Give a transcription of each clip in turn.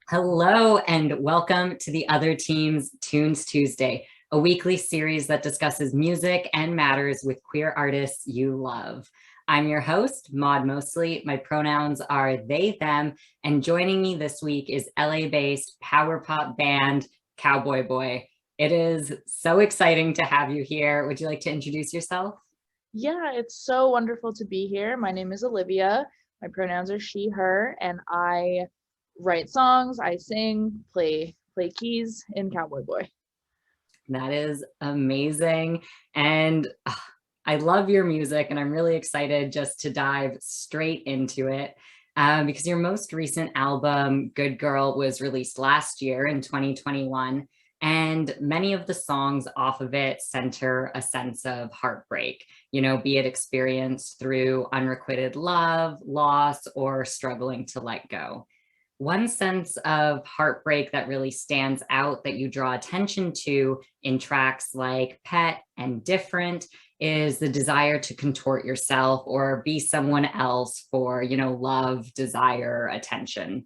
Hello, and welcome to the Other Team's Tunes Tuesday, a weekly series that discusses music and matters with queer artists you love. I'm your host, Maud Mosley. My pronouns are they, them, and joining me this week is LA-based power pop band Cowboy Boy. It is so exciting to have you here. Would you like to introduce yourself? Yeah, it's so wonderful to be here. My name is Olivia. My pronouns are she, her, and I write songs, I sing, play keys in Cowboy Boy. That is amazing. And I love your music, and I'm really excited just to dive straight into it because your most recent album, Good Girl, was released last year in 2021. And many of the songs off of it center a sense of heartbreak, be it experienced through unrequited love, loss, or struggling to let go. One sense of heartbreak that really stands out that you draw attention to in tracks like Pet and Different is the desire to contort yourself or be someone else for, love, desire, attention.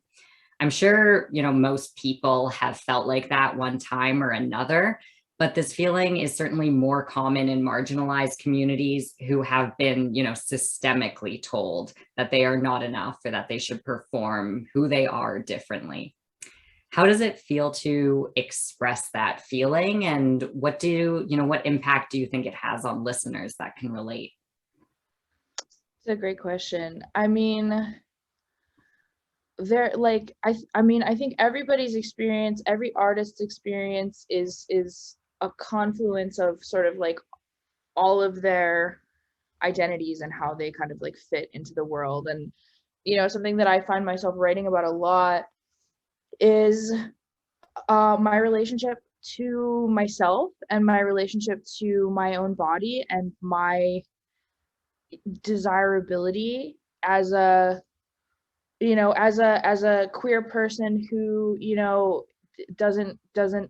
I'm sure, most people have felt like that one time or another, but this feeling is certainly more common in marginalized communities who have been, systemically told that they are not enough or that they should perform who they are differently. How does it feel to express that feeling? And what impact do you think it has on listeners that can relate? It's a great question. I mean, I think everybody's experience, every artist's experience is a confluence of sort of like all of their identities and how they kind of like fit into the world. And something that I find myself writing about a lot is my relationship to myself and my relationship to my own body and my desirability as a as a queer person who doesn't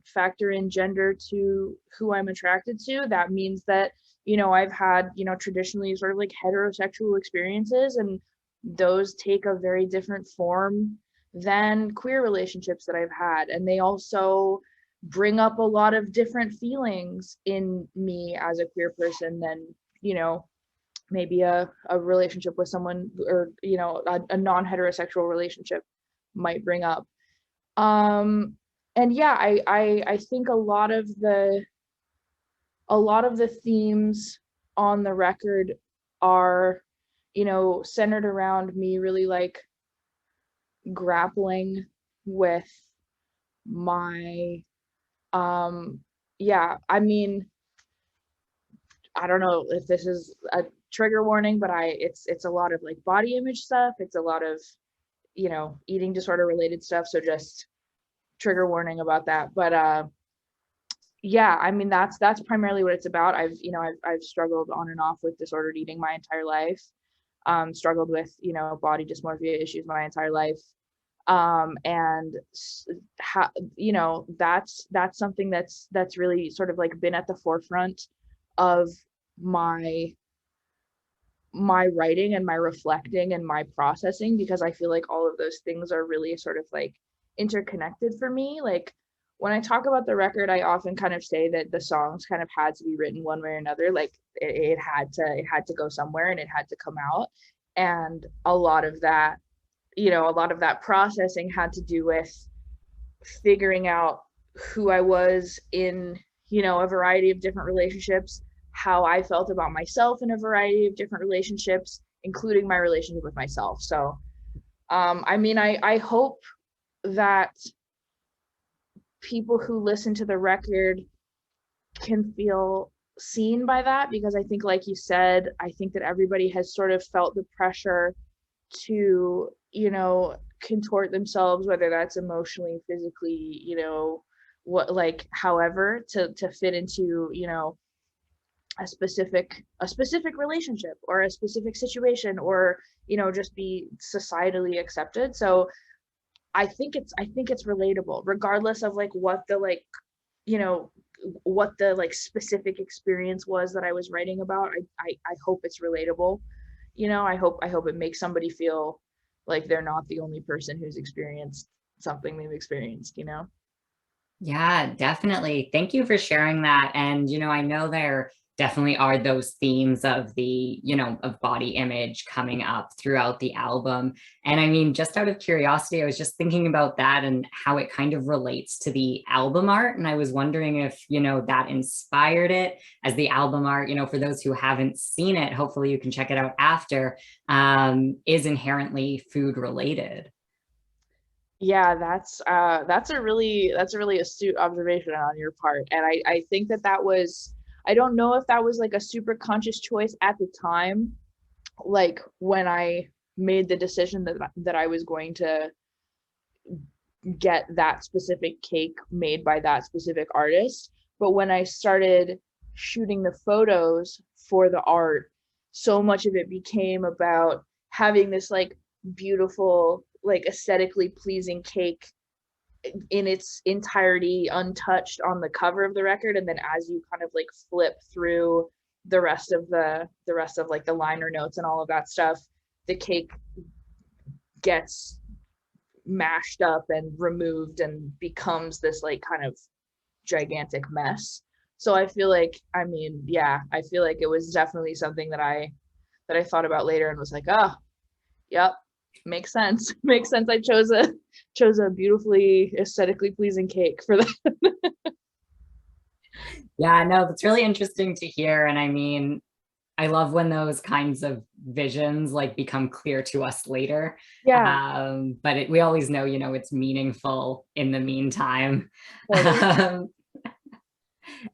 factor in gender to who I'm attracted to. That means that I've had traditionally sort of like heterosexual experiences, and those take a very different form than queer relationships that I've had, and they also bring up a lot of different feelings in me as a queer person than maybe a relationship with someone, or a non-heterosexual relationship might bring up. And yeah, I think a lot of the themes on the record are centered around me really like grappling with my yeah, I mean, I don't know if this is a trigger warning, but it's a lot of like body image stuff. It's a lot of eating disorder related stuff. So just trigger warning about that. But yeah, I mean that's primarily what it's about. I've struggled on and off with disordered eating my entire life. Struggled with body dysmorphia issues my entire life. And that's something that's really sort of like been at the forefront of my writing and my reflecting and my processing, because I feel like all of those things are really sort of like interconnected for me. Like when I talk about the record, I often kind of say that the songs kind of had to be written one way or another. Like it had to go somewhere and it had to come out. And a lot of that, processing had to do with figuring out who I was in a variety of different relationships, how I felt about myself in a variety of different relationships, including my relationship with myself. So I mean, I hope that people who listen to the record can feel seen by that, because I think, like you said, I think that everybody has sort of felt the pressure to contort themselves, whether that's emotionally, physically, what, like, however, to fit into a specific relationship or a specific situation, or just be societally accepted. So I think it's relatable, regardless of like what the like what the like specific experience was that I was writing about. I hope it's relatable. I hope it makes somebody feel like they're not the only person who's experienced something they've experienced, you know? Yeah, definitely. Thank you for sharing that. And, I know there definitely are those themes of of body image coming up throughout the album. And I mean, just out of curiosity, I was just thinking about that and how it kind of relates to the album art. And I was wondering if, that inspired it as the album art, for those who haven't seen it, hopefully you can check it out after, is inherently food related. Yeah, that's a really astute observation on your part. And I think that was, I don't know if that was like a super conscious choice at the time, like when I made the decision that I was going to get that specific cake made by that specific artist. But when I started shooting the photos for the art, so much of it became about having this like beautiful, like aesthetically pleasing cake in its entirety untouched on the cover of the record. And then as you kind of like flip through the rest of like the liner notes and all of that stuff, the cake gets mashed up and removed and becomes this like kind of gigantic mess. So I feel like, I mean, yeah, I feel like it was definitely something that I thought about later and was like, oh, yep, makes sense. Makes sense. I chose a beautifully aesthetically pleasing cake for that. Yeah, no, that's really interesting to hear. And I mean, I love when those kinds of visions like become clear to us later. Yeah, But we always know, it's meaningful in the meantime. totally. Um,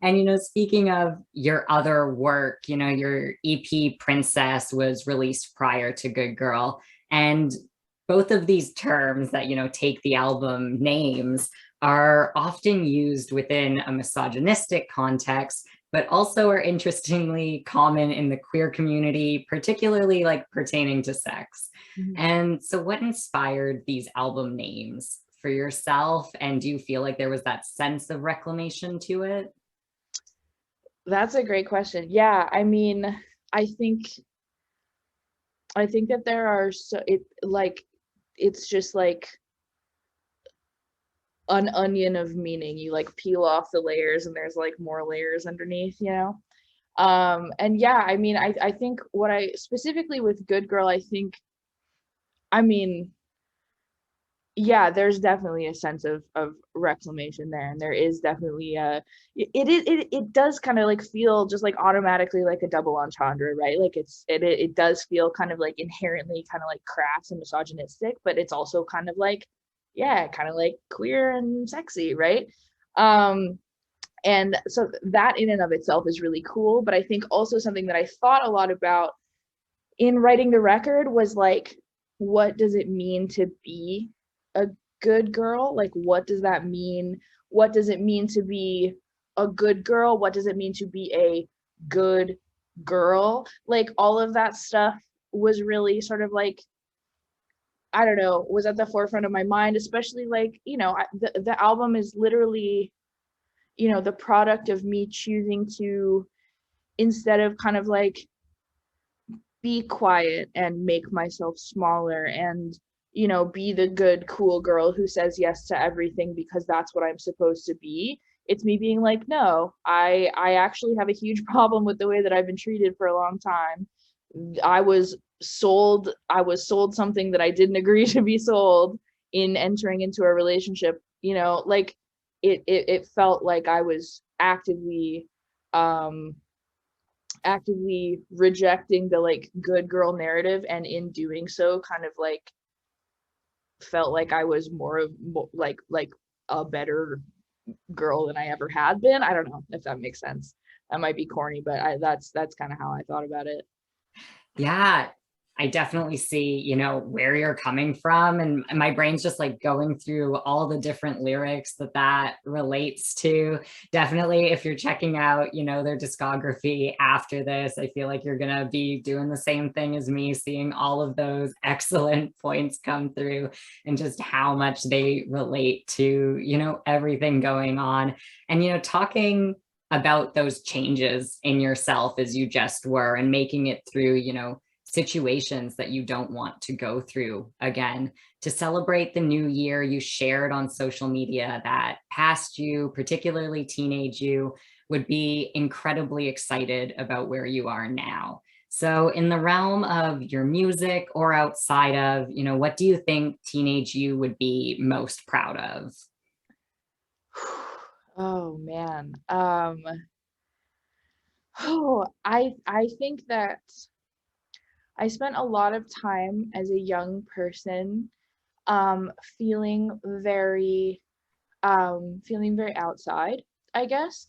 and, speaking of your other work, your EP Princess was released prior to Good Girl. And both of these terms that, take the album names are often used within a misogynistic context, but also are interestingly common in the queer community, particularly like pertaining to sex. Mhm. And so, what inspired these album names for yourself? And do you feel like there was that sense of reclamation to it? That's a great question. Yeah, I mean, I think I think that there are so it like it's just like an onion of meaning. You like peel off the layers and there's like more layers underneath, you know? And yeah, I mean, I think what I specifically with Good Girl, I mean, yeah, there's definitely a sense of reclamation there, and there is definitely it does kind of like feel just like automatically like a double entendre, right? Like it does feel kind of like inherently kind of like crass and misogynistic, but it's also kind of like, yeah, kind of like queer and sexy, right? Um, and so that in and of itself is really cool. But I think also something that I thought a lot about in writing the record was like, what does it mean to be a good girl? Like, what does that mean? What does it mean to be a good girl? What does it mean to be a good girl? Like, all of that stuff was really sort of like, I don't know, was at the forefront of my mind, especially like, the album is literally, the product of me choosing to, instead of kind of like be quiet and make myself smaller and be the good cool girl who says yes to everything because that's what I'm supposed to be. It's me being like, no, I actually have a huge problem with the way that I've been treated for a long time. I was sold something that I didn't agree to be sold in entering into a relationship, like it felt like I was actively rejecting the like good girl narrative, and in doing so kind of like felt like I was like a better girl than I ever had been. I don't know if that makes sense. That might be corny, but that's kind of how I thought about it. Yeah, I definitely see, where you're coming from. And my brain's just like going through all the different lyrics that relates to. Definitely, if you're checking out, their discography after this, I feel like you're going to be doing the same thing as me, seeing all of those excellent points come through and just how much they relate to, everything going on. And, talking about those changes in yourself as you just were and making it through, situations that you don't want to go through again. to celebrate the new year, you shared on social media that past you, particularly teenage you, would be incredibly excited about where you are now. So in the realm of your music or outside of, what do you think teenage you would be most proud of? Oh man. I think that I spent a lot of time as a young person um feeling very feeling very outside, I guess.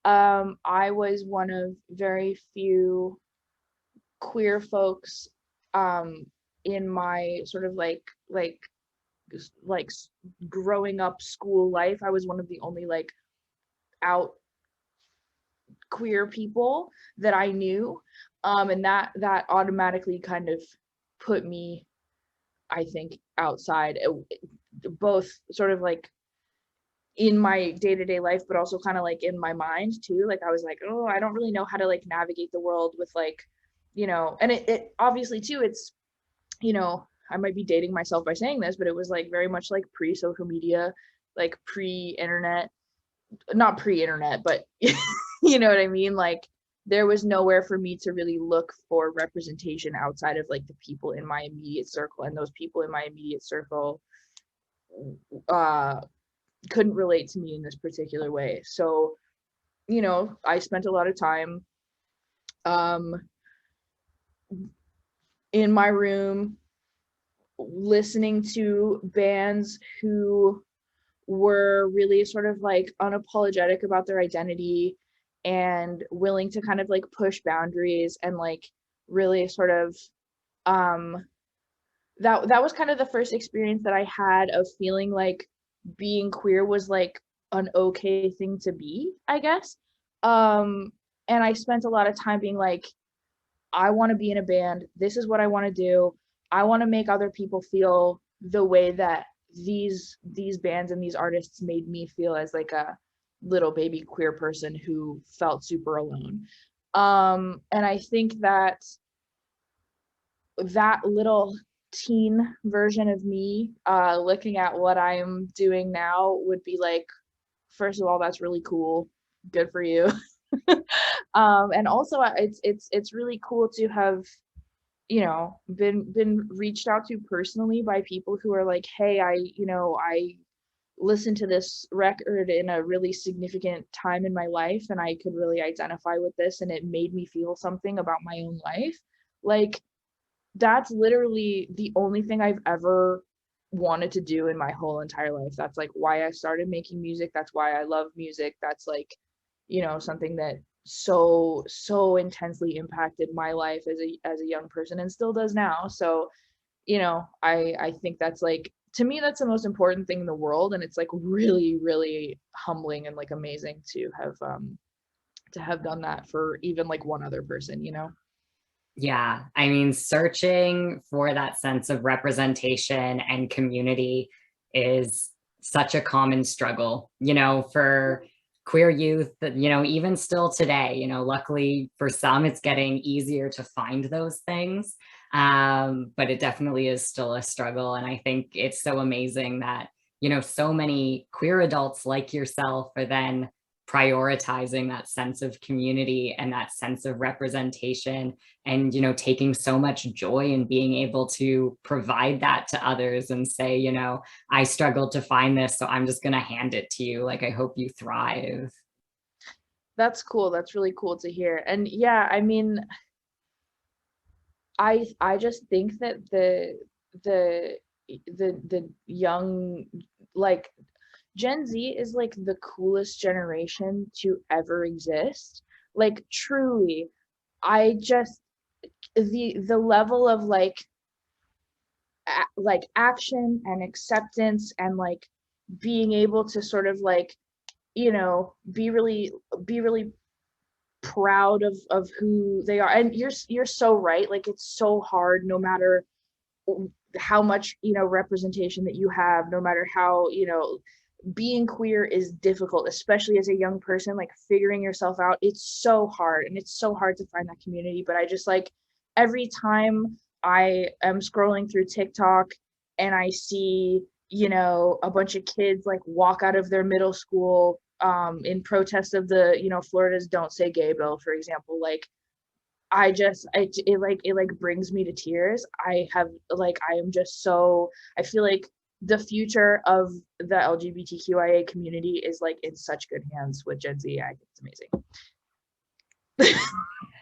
I was one of very few queer folks um in my sort of like growing up school life. I was one of the only like out queer people that I knew. And that automatically kind of put me, I think, outside, both sort of like in my day-to-day life, but also kind of like in my mind too. Like I was like, oh, I don't really know how to like navigate the world with like, and it obviously too, it's, I might be dating myself by saying this, but it was like very much like pre-social media, like pre-internet, not pre-internet, but you know what I mean? Like there was nowhere for me to really look for representation outside of like the people in my immediate circle, and those people in my immediate circle uh couldn't relate to me in this particular way. So, I spent a lot of time um in my room listening to bands who were really sort of like unapologetic about their identity and willing to kind of like push boundaries and like really sort of um that was kind of the first experience that I had of feeling like being queer was like an okay thing to be, I guess. Um and I spent a lot of time being like, I want to be in a band. This is what I want to do. I want to make other people feel the way that these bands and these artists made me feel as like a little baby queer person who felt super alone. And I think that that little teen version of me looking at what I'm doing now would be like, first of all, that's really cool. Good for you. And also it's really cool to have been reached out to personally by people who are like, hey, I listened to this record in a really significant time in my life and I could really identify with this and it made me feel something about my own life. Like that's literally the only thing I've ever wanted to do in my whole entire life. That's like why I started making music. That's why I love music. That's like, something that so intensely impacted my life as a young person and still does now. So, I think that's like, to me that's the most important thing in the world, and it's like really really humbling and like amazing to have done that for even like one other person. Yeah, I mean, searching for that sense of representation and community is such a common struggle, for queer youth that, even still today, luckily for some, it's getting easier to find those things. But it definitely is still a struggle. And I think it's so amazing that, so many queer adults like yourself are then prioritizing that sense of community and that sense of representation, and taking so much joy in being able to provide that to others and say, I struggled to find this, so I'm just going to hand it to you. Like, I hope you thrive. That's cool. That's really cool to hear. And yeah, I mean, I just think that the the young, like, Gen Z is like the coolest generation to ever exist. Like truly, I just the level of like action and acceptance and like being able to sort of like, be really proud of who they are. And you're so right. Like it's so hard, no matter how much representation that you have, no matter how being queer is difficult, especially as a young person, like figuring yourself out. It's so hard, and it's so hard to find that community. But I just like, every time I am scrolling through TikTok and I see, you know, a bunch of kids like walk out of their middle school in protest of the, you know, Florida's Don't Say Gay bill, for example, like it like brings me to tears. I am just so, I feel like the future of the LGBTQIA community is like in such good hands with Gen Z. I think it's amazing.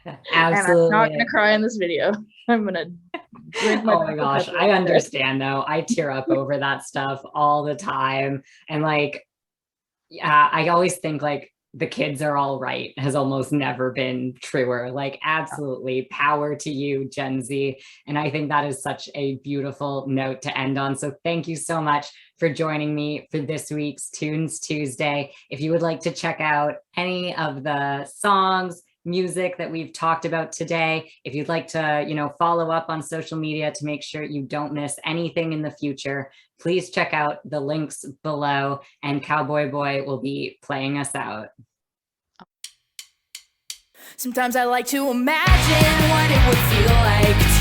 And I'm not Absolutely. gonna cry in this video. I'm gonna drink my Oh my Dr. gosh, Pepper I instead. understand though. I tear up over that stuff all the time. And like, yeah, I always think like the kids are all right has almost never been truer. Like, absolutely power to you, Gen Z. And I think that is such a beautiful note to end on. So thank you so much for joining me for this week's Tunes Tuesday. If you would like to check out any of the songs, music that we've talked about today, if you'd like to, you know, follow up on social media to make sure you don't miss anything in the future, please check out the links below, and Cowboy Boy will be playing us out. Sometimes I like to imagine what it would feel like